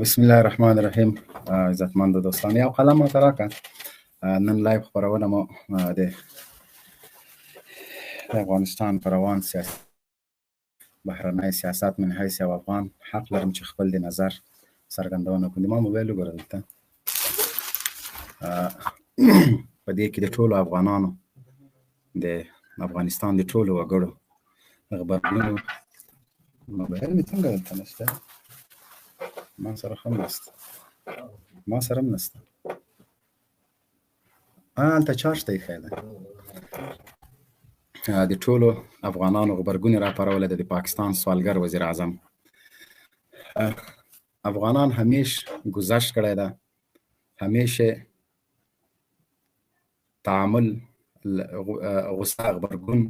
بسم الله الرحمن الرحیم. عزتمندو دوستان، یو قلم ماته راکړه. نن لایو خپرونه مو د افغانستان پر روان بهرنی سیاست من حیث یو افغان حق لرم چې خپل د نظر څرګندونه کړم. ما موبایل وګوره دلته په دې کې د ټولو افغانانو د افغانستان د ټولو وګړو غبرګونونه. موبایل مې څنګه دلته نشته؟ ما سره هم نشته. هلته چارج ته ایښی ده. د ټولو افغانانو غبرګون راپارولی ده د پاکستان سوالګر وزیر اعظم. افغانان همیش گذشت کړی ده، همیشه تعامل غصه غبرګون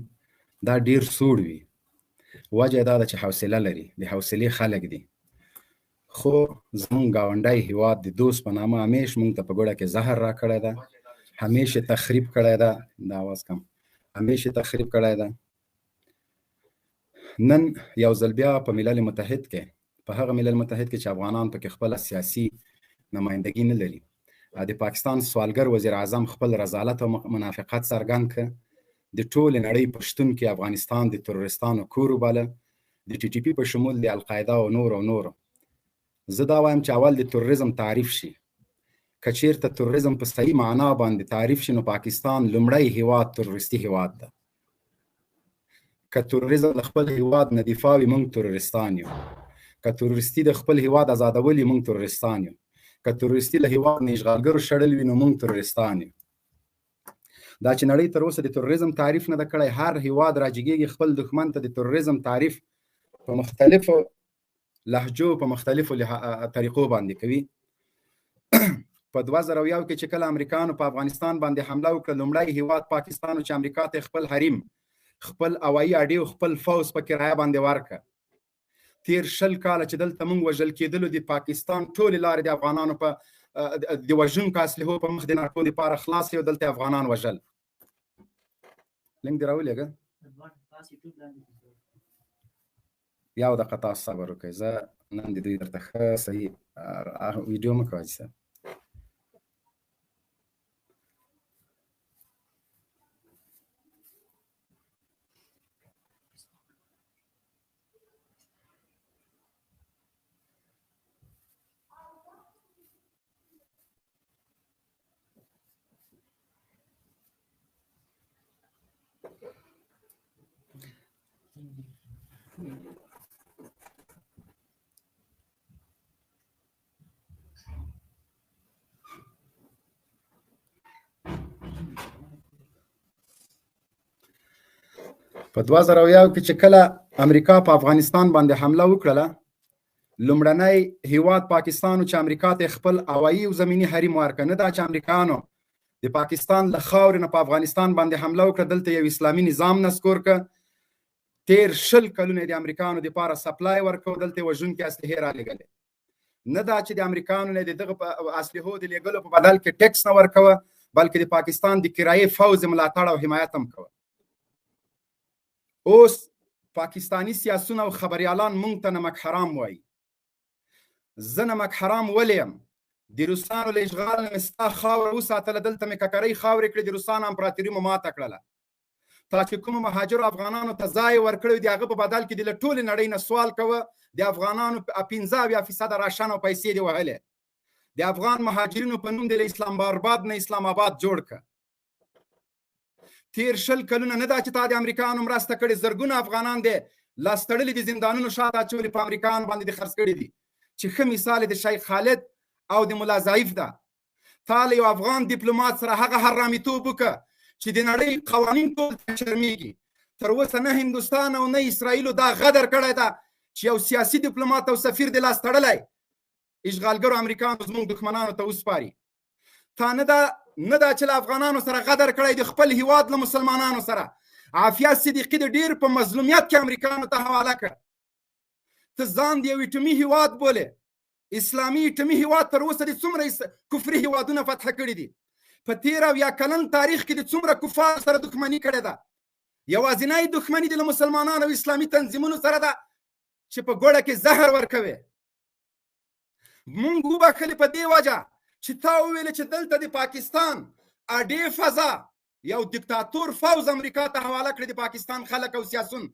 دا ډیر سوړ وي. وجه دا ده چې حوصله لري، د حوصلې خلک دي. خو زمونږ ګاونډی هیواد د دوست په نامه همیش مونږ ته په ګوډه کې زهر را کړی ده، همیشه تخریب کړی ده. دا آواز کم، همیشه تخریب کړی ده. نن یو ځل بیا په ملل متحد کې، په هغه ملل متحد کې چې افغانان پکې خپله سیاسي نمایندګي نه لري، د پاکستان سوالګر وزیر اعظم خپل رذالت او منافقت څرګند کړ. د ټولې نړۍ په شتون کې افغانستان د تروریستانو کور وباله، د ټي ټي پي په شمول د القاعده او نورو. زه دا وایم چې اول د تروریزم تعریف شي. که چیرته تروریزم په صحیح معنا باندې تعریف شي، نو پاکستان لومړی هیواد تروریستي هیواد ده. که تروریزم د خپل هیواد نه دفاع وي، موږ تروریستان یو. که تروریستي د خپل هیواد ازادول وي، موږ تروریستان یو. که تروریستي له هیواد نه اشغالګرو شړل وي، نو موږ تروریستان یو. دا چې نړۍ تر اوسه د تروریزم تعریف نه ده کړی، هر هیواد راجګیږي خپل دښمن ته د تروریزم تعریف په مختلفو لهجو په مختلفو طریقو باندې کوي. په 2001 کې چې کله امریکانو په افغانستان باندې حمله وکړه، لومړی هیواد پاکستان چې امریکا ته خپل حریم، خپل هوایي اډې او خپل فوز په کرایه باندې ورکړه. تیر 20 کاله چې دلته موږ وژل کېدلو، د پاکستان ټولې لارې د افغانانو په د وژونکو اسلحو په مخ د ناټو لپاره خلاص یو، دلته افغانان وژل. لینک دې راولېږه. یو دقیقه تاسو صبر وکړئ، زه نن د دوی درته ښه صحیح ویډیو مه کوئ. په 2001 کې چې کله امریکا په افغانستان باندې حمله وکړله، لومړنی هیواد پاکستان چې امریکا ته خپل هوایي او زمینی حریم ورکړ. نه دا چې امریکانو د پاکستان له خاورې نه په افغانستان باندې حمله وکړه، دلته یو اسلامي نظام نسکور کړ. تیر 20 کلونه د امریکانو دپاره سپلای ورکړ، دلته وژونکي اسلحې رالېږلې. نه دا چې د امریکانو نه د دغه اسلحو د لېږلو په بدل کې ټیکس نه ورکوه، بلکې د پاکستان د کرایي فوز ملاتړ او حمایت هم کوه. اوس پاکستانی سیاسون او خبریالان مونږ ته نمک حرام وایي. زه نمک حرام ولې یم؟ د روسانو له اشغال نه مې ستا خاوره وساتله، دلته مې ککرۍ خاورې کړې، د روسانو امپراتوري مو ماته کړله. تا چې کومو مهاجرو افغانانو ته ځای ورکړی، د هغه په بدل کې د له ټولې نړۍ نه سوال کوه. د افغانانو 15% راشن او پیسې دې وهلې. د افغان مهاجرینو په نوم د اسلام آباد نه اسلام آباد جوړ کړه. تیر 20 کلونه نه دا چې تا د امریکانو مرسته کړې، زرګونه افغانان دې لاس تړلي د زندانونو شاته اچولي، په امریکانو باندې دې خرڅ کړي دي. چې ښه مثال د شیخ خالد او د ملا ضعیف ده. تا له یو افغان ډیپلومات سره هغه حرامیتوب وکړه چې د نړۍ قوانین ټول شرمېږي. تر اوسه نه هندوستان او نه اسرائیلو دا غدر کړی ده چې یو سیاسي ډیپلومات او سفیر د لاس تړلی اشغالګرو امریکانو زموږ دښمنانو ته وسپاري. تا نه دا چې له افغانانو سره غدر کړی، د خپل هیواد له مسلمانانو سره عافیه صدیقي د ډیر په مظلومیت کې امریکانو ته حواله کړ. ته ځان د یو ایټمي هیواد بولې، اسلامي ایټمي هیواد. تر اوسه د څومره کفري هیوادونه فتح کړي دي؟ په 13 کلن تاریخ کې د څومره کفار سره دښمني کړې ده؟ یوازینی دښمني د مسلمانانو او اسلامي تنظیمونو سره ده چې په ګوډه کې زهر ورکوي. مونږ وبخلې په دې وجه چې تا وویلې چې دلته د پاکستان اډې فضا یو دیکتاتور فوز امریکا ته حواله کړي. د پاکستان خلک او سیاسون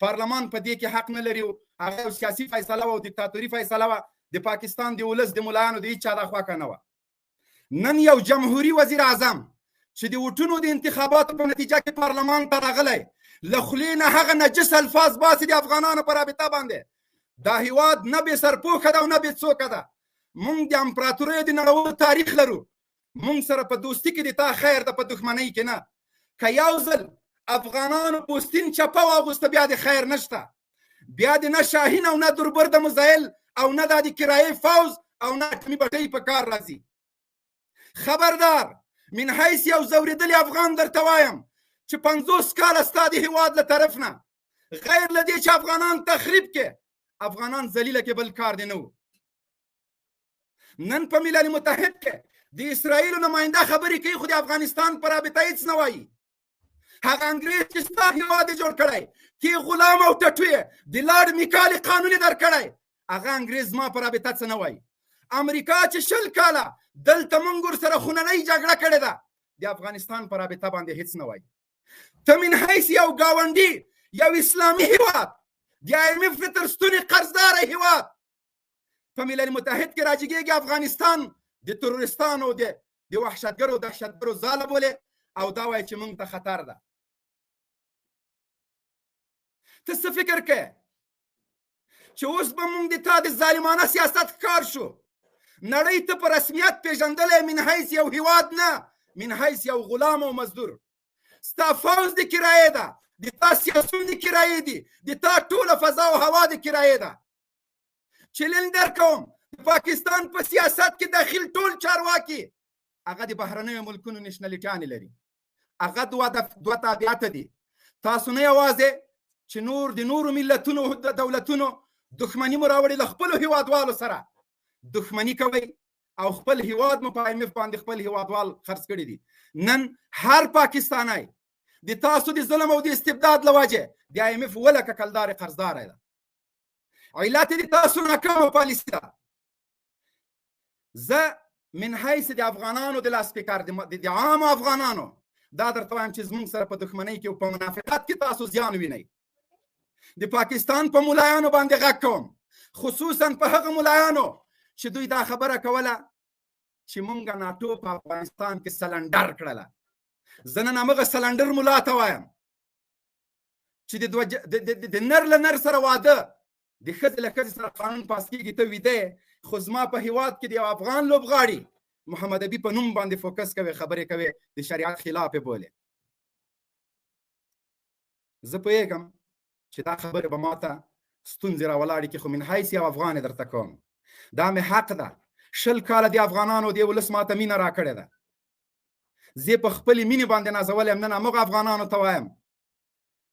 پارلمان په دې کې حق نه لري. هغه یو سیاسي فیصله او دیکتاتوري فیصله وه. د پاکستان د ولس د ملایانو د هیڅ چا د خواکه نه وه. نن یو جمهوري وزیر اعظم چې د وټونو د انتخاباتو په نتیجه کې پارلمان ته راغلی له خولې نه هغه نجس الفاظ باسي د افغانانو په رابطه باندې. دا هیواد نه بې سرپوښه ده او نه بې څوکه ده. مونږ د امپراتوریو د نړولو تاریخ لرو. مونږ سره په دوستي کې د تا خیر ده، په دښمنۍ کې نه. که یو ځل افغانانو پوستین چپه واغوسته بیا د خیر نشته. بیا د نه شاهین او نه دربر د مزایل او نه د کرایې فوز او نه اټمي بټۍ په کار راځي. خبردار من حیث یو زورېدلی افغان درته وایم چې 50 کاله ستا د هیواد له طرف نه غیر له دې چې افغانان تخریب کې افغانان ذلیله کې بل کار دی نه و. نن په ملل متحد کې د اسرائیلو نماینده خبرې کوي خو د افغانستان په رابطه هیڅ نه وایي. هغه انګریز چې ستا هیواد یې جوړ کړی کې غلام او ټټو یې د لارډ میکالي قانون یې درکړی هغه انګریز ما په رابطه څه نه وایي. امریکا چې 20 کاله دلته موږ ورسره خوننۍ جګړه کړې ده د افغانستان په رابطه باندې هیڅ نه وایي. ته من حیث یو ګاونډي یو اسلامي هیواد د IMF تر ستوني قرضداره هیواد په ملل متحد کې راجګېږي افغانستان د تروریستانو د وحشتګرو دهشتګرو ځاله بولې او دا وایي چې موږ ته خطر ده. ته څه فکر کوې چې اوس به موږ د تا د ظالمانه سیاست ښکار شو؟ نړۍ ته په رسمیت پیژندلی من حیث یو هیواد نه، من حیث یو غلام او مزدور. ستا فوز د کرایې ده، د تا سیاسون د کرایې دي، د تا ټوله فضا او هوا د کرایې ده. چیلنج درکوم د پاکستان په سیاست کې داخل ټول چارواکي هغه د بهرنیو ملکونو نشنلیټیانې لري. هغه دوه تابعیت دي. تاسو نه یوازې چې نور د نورو ملتونو دولتونو دښمني مو راوړې له خپلو هیوادوالو سره دښمني کوئ او خپل هیواد مو په IMF باندې خپل هیوادوال خرڅ کړي دي. نن هر پاکستانی د تاسو د ظلم او د استبداد له وجې د IMF ولکه کلدارې قرضداره ده. علت د تاسو ناکامه پالیسي ده. زه من حیث د افغانانو د لاسپیکر د عامو افغانانو دا درته وایم چې زموږ سره په دښمنۍ کې او په منافقت کې تاسو زیان وینئ. د پاکستان په ملایانو باندې غږ کوم، خصوصا په هغه ملایانو چې دوی دا خبره کوله چې مونږ ناټو په افغانستان کې سلنډر کړله. زه نن همغه سلنډر ملا ته وایم چې د نر له نر سره واده د ښځې له ښځې سره قانون پاس کېږي. ته ویده خو زما په هیواد کې د یو افغان لوبغاړي محمد ابي په نوم باندې فوکس کوي، خبرې کوي، د شریعت خلاف یې بولې. زه پوهېږم چې دا خبرې به ماته ستونزې راولاړې کړي خو من حیث یو افغان یې درته کوم. دا مې حق ده. 20 کاله د افغانانو د ولس ماته مینه راکړې ده. زه په خپلې مینې باندې نازولی یم. نن همغه افغانانو ته وایم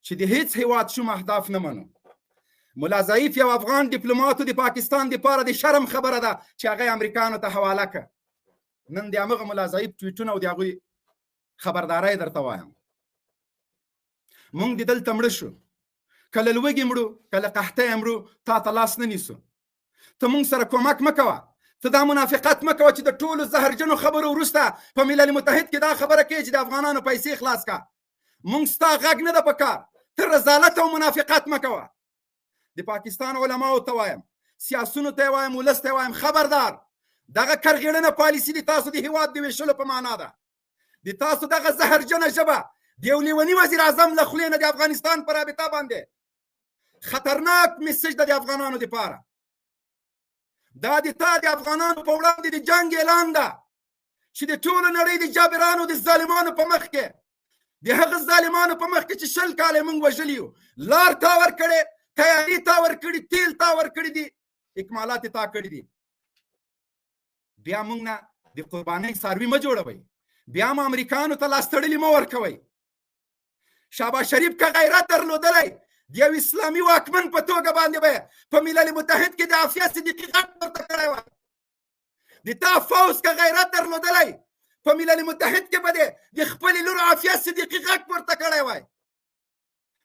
چې د هیڅ هیواد شوم اهداف نه منو. ملا ضعیف یو افغان ډیپلوماتو د پاکستان دپاره د شرم خبره ده چې هغه امریکانو ته حواله کړه. نن د همغه ملا ضعیف ټویټونه او د هغوی خبرداری درته وایم. مونږ د دلته مړه شو، کله لوږې مرو کله قحطۍ مرو، تا ته لاس نه نیسو. ته مونږ سره کومک مه کوه. ته دا منافقت مه کوه چې د ټولو زهرجنو خبرو وروسته په ملل متحد کې دا خبره کوي چې د افغانانو پیسې خلاص کا. مونږ ستا غږ نه ده په کار. ته رذالت او منافقت مه کوه. د پاکستان علماو ته وایم، سیاسونو ته وایم، ولس ته وایم، خبردار دغه کرغېړنه پالیسي د تاسو د هیواد د ویشلو په معنا ده. د تاسو دغه زهرجنه ژبه د یو لیوني وزیر اعظم له خولې نه د افغانستان په رابطه باندې خطرناک میسج ده د افغانانو دپاره. دا د تا د افغانانو په وړاندې د جنګ اعلان ده چې د ټولو نړۍ د جابرانو د ظالمانو په مخ کې، د هغه ظالمانو په مخ کې چې 20 کاله موږ وژلي یو، لار تا ورکړې، تیاري تا ورکړي، تیل تا ورکړي دي، اکمالات تا کړي دي. بیا موږ نه د قربانۍ څاروي مه جوړوئ. بیا هم امریکانو ته لاس تړلي مه ورکوئ. شهباز شریف که غیرت درلودلی د یو اسلامي واکمن په توګه باندې به په ملل متحد کې د عافیه صدیقي غږ پورته کړی وای. د تا فوز که غیرت درلودلی په ملل متحد کې به د خپلې لور عافیه صدیقي غږ پورته کړی وای.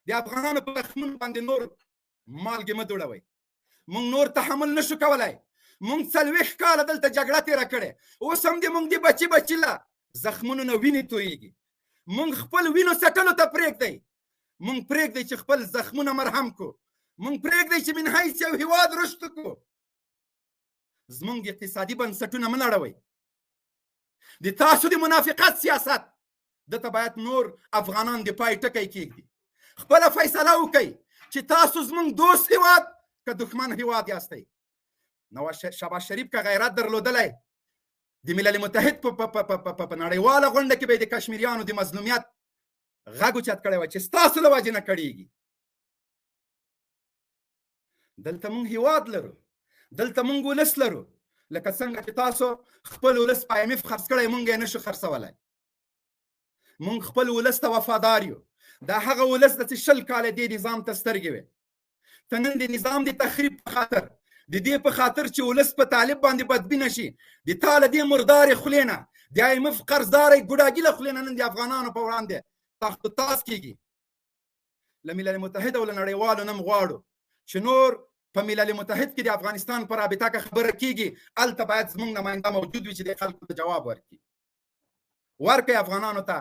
د افغانانو په زخمونو باندې نور مالګې مه دوړوئ. موږ نور تحمل نشو کولی. مونږ 40 کاله دلته جګړه تېره کړې، اوس هم دې مونږ دې بچي له زخمونو نه وینې تویېږي. مونږ خپل وینو څټلو ته پرېږدئ، مونږ پرېږدئ چې خپل زخمونه مرهم کړو، مونږ پرېږدئ چې من حیث یو هېواد رشد کړو. زمونږ اقتصادي بنسټونه مه نړوئ. د تاسو د منافقت سیاست دته باید نور افغانان د پای ټکی کېږدي. خپله فیصله وکئ چې تاسو زمونږ دوست هېواد که دښمن هېواد یاستئ. نواز شهباز شریف که غیرت درلودلی د ملل متحد په نړیواله غونډه کې به د کشمیریانو د مظلومیت غږ اوچت کړی وای چې ستاسو له وجې نه کړېږي. دلته مونږ هېواد لرو، دلته مونږ ولس لرو. لکه څنګه چې تاسو خپل ولس په IMF خرڅ کړی، مونږ یې نشو خرڅولی. مونږ خپل ولس ته وفادار یو. دا هغه ولس ده چې 20 کاله دې نظام ته سترګې وې. ته نن د نظام د تخریب په خاطر، د دې په خاطر چې ولس په طالب باندې بدبینه شي، د تا له دې مردارې خولې نه، د IMF قرضدارۍ ګوډاګي له خولې نه نن د افغانانو په وړاندې تخت و تاز کېږي. له ملل متحد او له نړیوالو نه غواړو چې نور په ملل متحد کې د افغانستان په رابطه کې خبره کېږي، هلته باید زموږ نماینده موجود وي چې د خلکو ته جواب ورکړي. ورکړئ افغانانو ته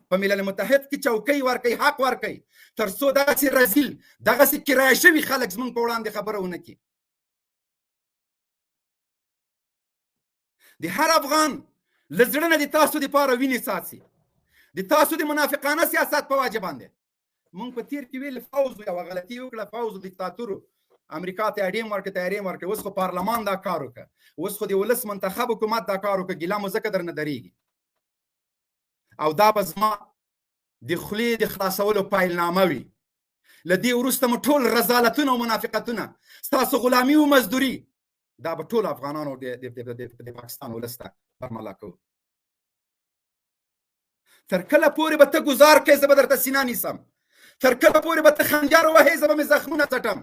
په ملل متحد کې چوکۍ ورکړئ، حق ورکړئ، تر څو دغسې رزیل، دغسې کرایه شوي خلک زموږ په وړاندې خبره ونه کړي. د هر افغان له زړه نه د تاسو دپاره وینې څاڅي، د تاسو د منافقانه سیاست په وجه باندې. مونږ په تیر کې ویل فوز یوه غلطي وکړه، فوز دیکتاتورو امریکا ته اډیم ورکړه، تیاریم ورکړه. اوس خو پارلمان دا کار وکړه، اوس خو د ولس منتخب حکومت دا کار وکړه. ګیله مو ځکه در نه درېږي. او دا به زما د خولې د خلاصولو پیلنامه وي. له دې وروسته مو ټول رذالتونه او منافقتونه، ستاسو غلامي او مزدوري، دا به ټول افغانانو د پاکستان ولس ته برملا کوو. تر کله پورې به ته ګزار کوې، زه به درته سینه نیسم. تر کله پورې به ته خنجر وهې، زه به مې زخمونه څټم.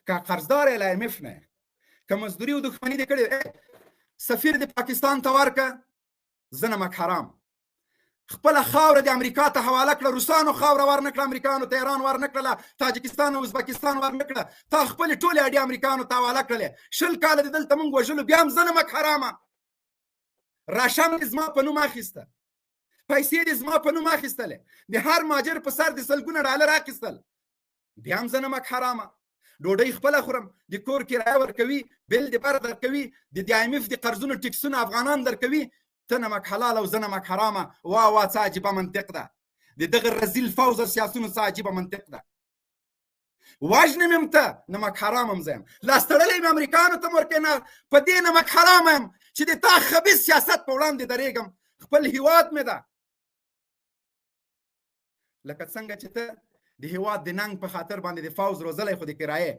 که قرضدار یې له IMF نه، که مزدوري او دښمني دې کړې، سفیر د پاکستان ته ورکړه، زه نمک حرام. خپله خاوره د امریکا ته حواله کړه، روسانو خاوره ورنه کړه، امریکانو ته ایران ورنه کړله، تاجکستان او ازبکستان ورنه کړه، تا خپلې ټولې اډې امریکانو ته حواله کړلې. 20 کاله دې دلته مونږ وژلو، بیا هم زه نمک حرامه. راشم دې زما په نوم اخیسته، پیسې دې زما په نوم اخیستلې، د هر ماجر په سر دې سلګونه ډالر اخیستل، بیا هم زه نمک حرامه. ډوډۍ خپله خورم، د کور کرایه ورکوي، بیل دې بر درکوي، د IMF د قرضونو ټیکسونه افغانان درکوي، ته نمک حلال او زه نمک حرامه. واه واه، څه عجیبه منطق ده. د دغه رزیل فوز او سیاسونو څه عجیبه منطق ده. وژنم یم ته، نمک حرام هم زه یم. لاس تړلی یم امریکانو ته ورکوې، نه په دې نمک حرامه یم چې د تا خبیث سیاست په وړاندې درېږم. خپل هیواد مې ده. لکه څنګه چې ته د هیواد د ننګ په خاطر باندې د فوز روزلی، خو د کرایې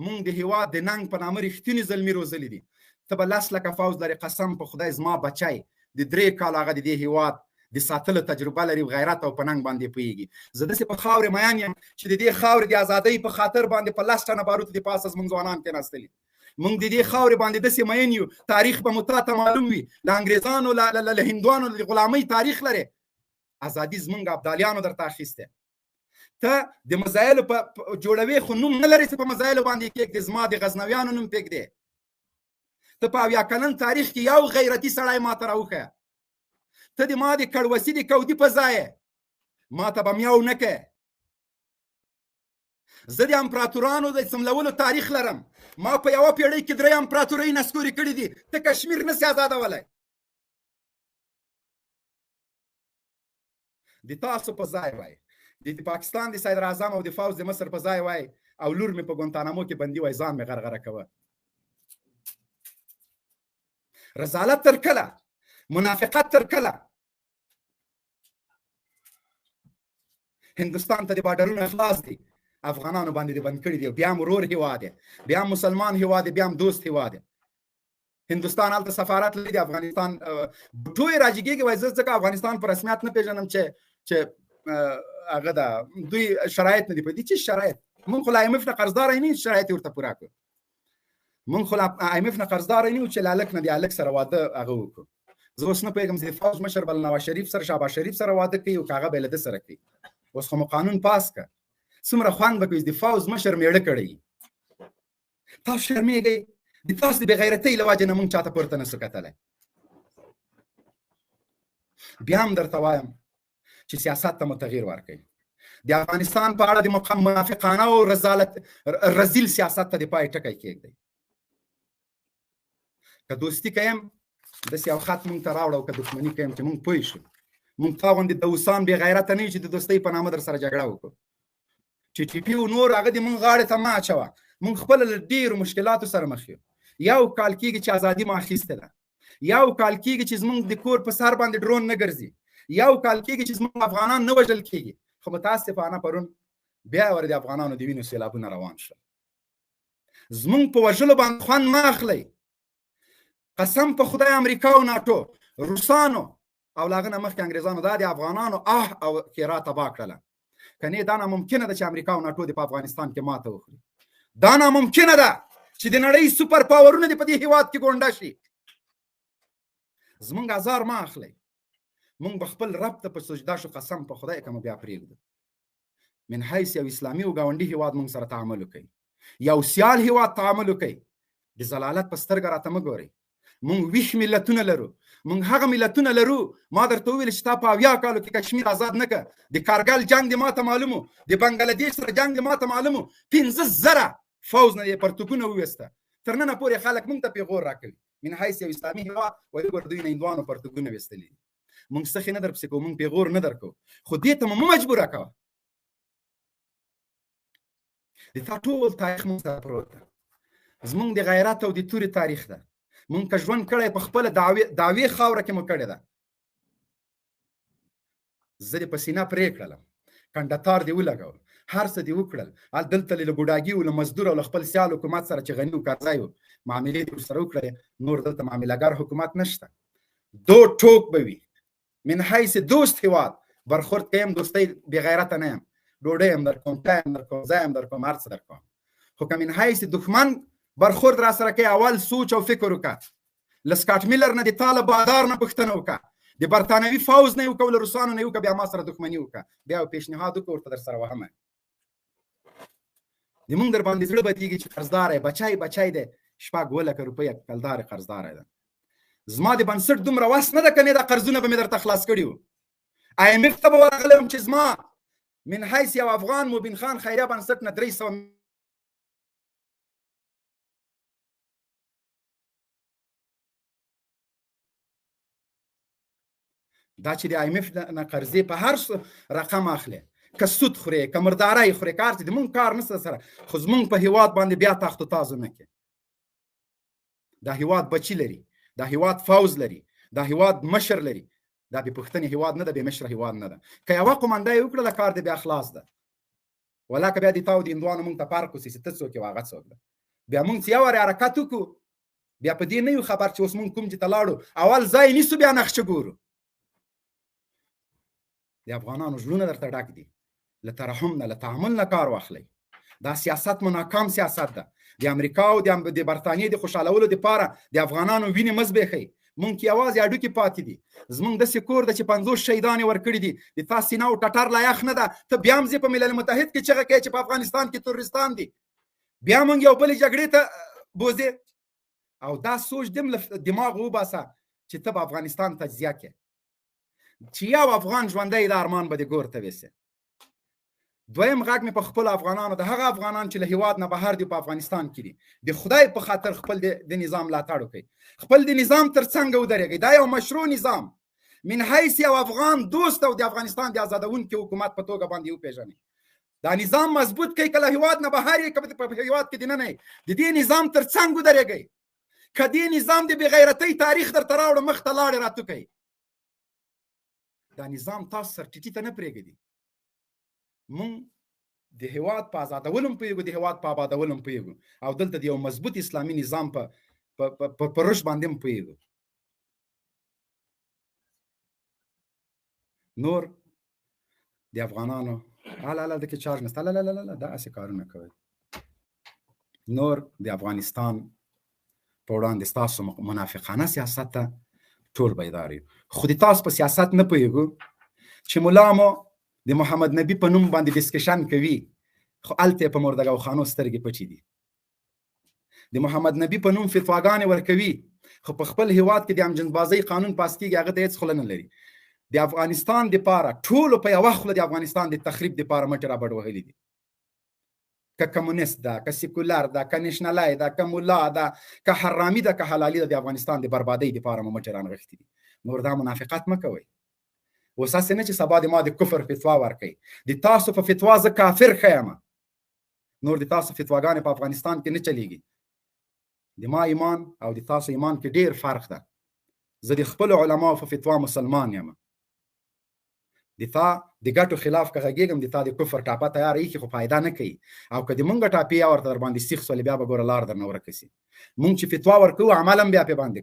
مونږ د هیواد د ننګ په نامه رښتینې زلمي روزلي دي. ته به 10 لکه فوز لرې، قسم په خدای زما بچی د 3 کالو هغه د دې هیواد د ساتلو تجربه لري، غیرت او په ننګ باندې پوهېږي. زه داسې په خاورې میان یم چې د دې خاورې د ازادۍ په خاطر باندې په 10 ټنه باروتو د پاسه زموږ ځوانان کېناستلي. مونږ د دې خاورې باندې داسې مین یو، تاریخ به مو تا ته معلوم وي، له انګریزانو له هندوانو د غلامۍ تاریخ لرې. ازادي زمونږ ابدالیانو درته اخیستی. ته د مزایلو په جوړوي، خو نوم نه لرې چې په مزایلو باندې کېږدې. زما د غزنویانو نوم پرېږدې. ته په 80 کلن تاریخ کې یو غیرتي سړی ما ته راوښیه. ته د ما د کړوسي د کودي په ځای ما ته به میاو نه کوې. زه د امپراتورانو د سملولو تاریخ لرم. ما په یوه پیړۍ کې 3 امپراتورۍ نسکورې کړي دي. ته کشمیر نسې ازادولی. د تاسو په ځای وای، د پاکستان د صدر اعظم او د فوز د مصر په ځای وای، او لور مې په ګوانتانامو کې بندي وای، ځان مې غرغره کوه. رذالت تر کله؟ منافقت تر کله؟ هندوستان ته د بارډرونو خلاص دي، افغانانو باندې دې بند کړي دي. بیا هم ورور هیواد دی، بیا هم مسلمان هیواد دی، بیا هم دوست هیواد دی. هندوستان هلته سفارت لري. د افغانستان بټوې راجګېږي، وایي زه ځکه افغانستان په رسمیت نه پېژنم چې هغه ده، دوی شرایط نه دي پوهېدي. چې شرایط مونږ خو له IMF نه قرضدار نه یو، شرایط یې ورته پوره کړو. مونږ خو له IMF نه قرضدار نه یو چې له هلک نه د هلک سره واده هغه وکړو. زه اوس نه پوهېږم چې د فوز مشر به له نواز شریف سره، شهباز شریف سره واده کوي، او که هغه به یې له ده سره کوي. اوس خو مو قانون پاس کړه. څومره خوند به کوي د فوز مشر میړه کړی تاسو شرمېږئ د تاسو د بېغیرتۍ له وجې نه موږ چاته پورته نسو کتلی بیا هم درته وایم چې سیاست ته مو تغییر ورکوي د افغانستان په اړه د منافقانه او رذیل سیاست ته د پای ټکی کېږدئ که دوستي کویم داسې یو خط موږ ته راوړه او که دښمني کویم چې موږ پوه شو موږ تا غوندې د اوسان بې غیرته نه یو چې د دوستۍ په نامه در سره جګړه وکړو چې ټي او نور هغه د موږ غاړې ته مه اچوه موږ خپله له ډېرو مشکلاتو سره مخ یو یو کال کېږي چې ازادي مو اخیستې ده یو کال کېږي چې زموږ د کور په سر باندې ډرون نه ګرځي یو کال کېږي چې زموږ افغانان نه وژل کېږي خو متاسفانه پرون بیا ور د افغانانو د وینو سیلابونه روان شول زموږ په وژلو باندې خوند مه اخلئ قسم په خدای امریکا او ناټو روسانو او له هغه نه مخکې انګریزانو دا د افغانانو او کیرا تباه کړله که نه دا ناممکنه ده چې امریکا او ناټو دې په افغانستان کې ماته وخوري دا ناممکنه ده چې د نړۍ سوپر پاورونه دې په دې هېواد کې ګونډه شي زمونږ ازار مه اخلئ مونږ به خپل رب ته په سجده شو قسم په خدای که مو بیا پرېږدو من حیث یو اسلامي او ګاونډي هېواد مونږ سره تعامل وکوئ یو سیال هېواد تعامل وکوئ د ضلالت په سترګه راته مه ګورئ مونږ ویښ ملتونه لرو مونږ هغه ملتونه لرو ما درته وویل چې تا په 80 کالو کې کشمیر آزاد نه کړه د کارګل جنګ د ماته معلومو د بنګلادیش سره جنګ د ماته معلومو 15,000 فوز نه یې پرتګونه وویسته تر ننه پورې خلک مونږ ته پیغور راکوي من حیث یو اسلامي هېواد وایي ګوره دوی نه هندوانو پرتګونه ویستلي مونږ سخې نه درپسې کوو مونږ پیغور نه درکوو خو دې ته مو مه مجبوره کوه د تا ټول تاریخ مونږ سره پروت ده زمونږ د غیرت او د تورې تاریخ ده مونږ که ژوند کړی په خپله دعوې خاوره کې مو کړې ده زه دې په سینه پرې کړلم کنډتار دې ولګول هر څه دې وکړل دلته له ګوډاګي او له مزدور او له خپل سیال حکومت سره چې غني او قرضای و معاملې دې ورسره وکړې نور دلته معاملهګر حکومت نشته دو ټوک به وي من حیث دوست هېواد برخورد کوم دوستۍ بې غیرته نه یم ډوډۍ هم درکوم چای هم درکوم ځای هم درکوم هر څه درکوم خو که من حیث دښمن برخورد را سره کوي اول سوچ او فکر وکړه له سکاټ میلر نه د طالب بادار نه پوښتنه وکړه د برتانوي فوز نه یې وکړه له روسانو نه یې وکړه بیا ما سره دښمني وکړه بیا یو پیشنهاد وکړه ورته در سره وهمه د مونږ در باندې زړه بدېږي چې قرضدار یې بچی دی 2,00,000 روپۍ کلدار قرضدار دی زما د بنسټ دومره وس نه ده که نه دا قرضونه به مې درته خلاص کړي وو IMF ته به ورغلی وم چې زما من حیث یو افغان مبین خان خیریه بنسټ نه 300 دا چې د IMF نه قرضې په هر رقم اخلي که سود خوري که مردارۍ خوري کار چې د مونږ کار نشته سره خو زمونږ په هېواد باندې بیا تاخت و تازو نه کوي دا هېواد بچي لري دا هېواد فوز لري دا هېواد مشر لري دا بې پوښتنې هېواد نه ده بې مشره هېواد نه ده که یوه قومنده یې وکړله کار دی بیا خلاص ده ولا که بیا د تا او د هندوانو مونږ ته فرق وسي چې ته څوک یې هغه څوک ده بیا مونږ چې یو وارې حرکت وکړو بیا په دې نه یو خبر چې اوس مونږ کوم چې ته لاړو اول ځای نیسو بیا نقشه ګورو د افغانانو زړونه درته ډک دي له ترحم نه له تعامل نه کار واخلئ دا سیاست مو ناکام سیاست ده د امریکا او د برتانیې د خوشحالولو دپاره د افغانانو وینې مه زبېښئ مونږ کې یوازې هډوکې پاتې دي زمونږ داسې کور ده چې 50 شهیدان یې ورکړي دي د تا سینه او ټټر لایق نه ده ته بیا هم ځې په ملل متحد کې چغه کوې چې په افغانستان کې تروریستان دي بیا مونږ یو بلې جګړې ته بوځې او دا سوچ دم له دماغ وباسه چې ته به افغانستان تجزیه کې چې یو افغان ژوندی د ارمان به د ګور ته ویسې دویم غږ مې په خپل افغانانو د هغه افغانان چې له هېواد نه بهر دي په افغانستان کې دي د خدای په خاطر خپل د نظام ملاتړ وکړئ خپل د نظام تر څنګ ودرېږئ دا یو مشروع نظام من حیث یو افغان دوست او د افغانستان د آزادونکي حکومت په توګه باندې وپېژنئ دا نظام مضبوط کړئ که له هېواد نه بهر یې که په هېواد کې دننه یې د دې نظام تر څنګ ودرېږئ که دې نظام د بې غیرتۍ تاریخ درته راوړه مخ ته لاړې راتو کوي دا نظام تاسو سر ټیټي ته نه پرېږدي مونږ د هېواد په آزادولو هم پوهېږو د هېواد په آبادولو هم پوهېږو او دلته د یو مضبوط اسلامي نظام په رشد باندې هم پوهېږو نور د افغانانو هله دکې چارج نشته لا داسې کارونه کوي نور د افغانستان په وړاندې ستاسو منافقانه سیاست ته ټول بیدار یو خو د تاسو په سیاست نه پوهېږو چې ملا مو د محمد نبي په نوم باندې ډسکشن کوي خو هلته په مردګو خانو سترګې پټې دي. د محمد نبي په نوم فتواګانې ورکوي، خو په خپل هیواد کې د امجنبازۍ قانون پاس کیږي، هغه ته هیڅ خوله نه لري. د افغانستان دپاره ټولو په یوه خوله د افغانستان د تخریب دپاره مټې رابډ وهلي دي. که کمونیست ده، که سیکولر ده، که نشنلی ده، که ملا ده، که حرامي ده، که حلالي ده، د افغانستان د بربادۍ دپاره مو مټې رانغښتې دي. نور دا منافقت مه کوئ. اوس هسې نه چې سبا د ما د کفر فتوا ورکوي. د تاسو په فتوا زه کافر ښیم، نور د تاسو فتواګانې په افغانستان کې نه چلیږي. د ما ایمان او د تاسو ایمان کې ډیر فرق ده. زه د خپلو علماو په فتوا مسلمان یم. د تا د ګټو خلاف که غږېږم، د تا د کفر ټاپه تیاره ایښي خو فایده نه کوي. او که د مونږ ټاپې یا ورته در باندې سیخ سولې، بیا به ګوره لار درنه ورکه سي. مونږ چې فتوا ورکوو عمل هم بیا پې باندې